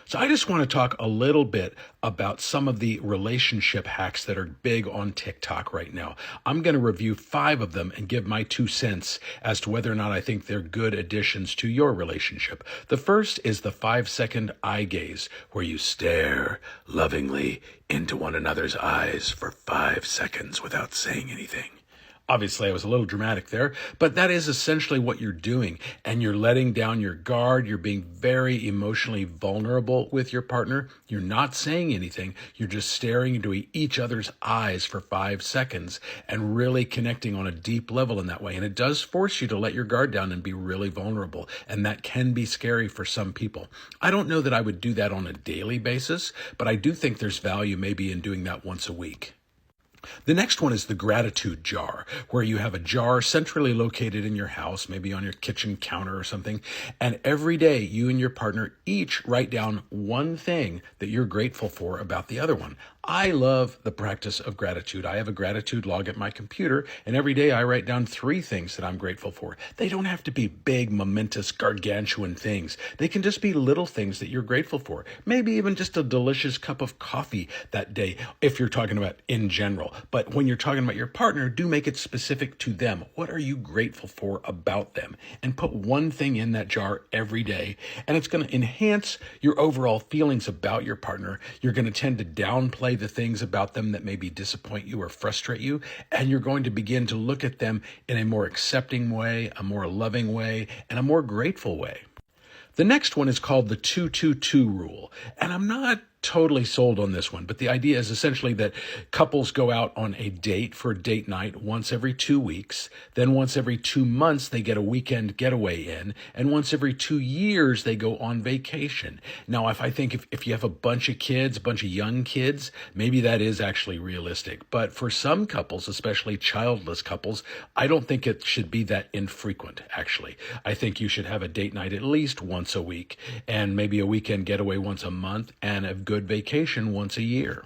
So I just want to talk a little bit about some of the relationship hacks that are big on TikTok right now. I'm going to review 5 of them and give my 2 cents as to whether or not I think they're good additions to your relationship. The first is the 5-second eye gaze, where you stare lovingly into one another's eyes for 5 seconds without saying anything. Obviously, I was a little dramatic there, but that is essentially what you're doing. And you're letting down your guard. You're being very emotionally vulnerable with your partner. You're not saying anything. You're just staring into each other's eyes for 5 seconds and really connecting on a deep level in that way. And it does force you to let your guard down and be really vulnerable. And that can be scary for some people. I don't know that I would do that on a daily basis, but I do think there's value maybe in doing that once a week. The next one is the gratitude jar, where you have a jar centrally located in your house, maybe on your kitchen counter or something. And every day you and your partner each write down one thing that you're grateful for about the other one. I love the practice of gratitude. I have a gratitude log at my computer, and every day I write down 3 things that I'm grateful for. They don't have to be big, momentous, gargantuan things. They can just be little things that you're grateful for. Maybe even just a delicious cup of coffee that day, if you're talking about in general. But when you're talking about your partner, do make it specific to them. What are you grateful for about them? And put one thing in that jar every day, and it's going to enhance your overall feelings about your partner. You're going to tend to downplay the things about them that maybe disappoint you or frustrate you, and you're going to begin to look at them in a more accepting way, a more loving way, and a more grateful way. The next one is called the 2-2-2 rule, and I'm not totally sold on this one, but the idea is essentially that couples go out on a date for a date night once every 2 weeks, then once every 2 months they get a weekend getaway in, and once every 2 years they go on vacation. Now, if you have a bunch of kids, a bunch of young kids, maybe that is actually realistic. But for some couples, especially childless couples, I don't think it should be that infrequent, actually. I think you should have a date night at least once a week, and maybe a weekend getaway once a month, and a good vacation once a year.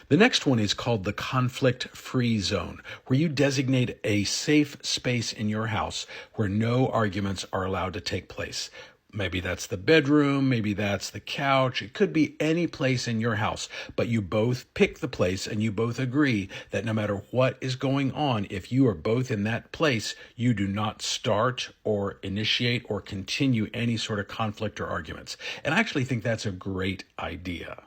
The next one is called the conflict-free zone, where you designate a safe space in your house where no arguments are allowed to take place. Maybe that's the bedroom, maybe that's the couch. It could be any place in your house, but you both pick the place and you both agree that no matter what is going on, if you are both in that place, you do not start or initiate or continue any sort of conflict or arguments. And I actually think that's a great idea.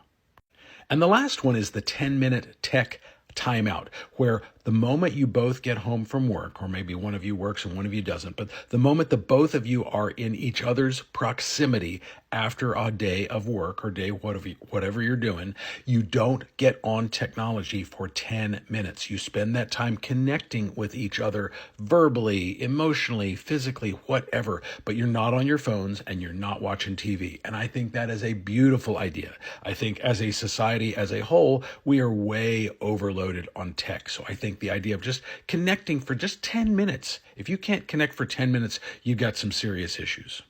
And the last one is the 10-minute tech timeout, where the moment you both get home from work, or maybe one of you works and one of you doesn't, but the moment the both of you are in each other's proximity after a day of work or day whatever you're doing, you don't get on technology for 10 minutes. You spend that time connecting with each other verbally, emotionally, physically, whatever, but you're not on your phones and you're not watching TV. And I think that is a beautiful idea. I think as a society as a whole, we are way overloaded on tech. So I think the idea of just connecting for just 10 minutes, if you can't connect for 10 minutes, you've got some serious issues.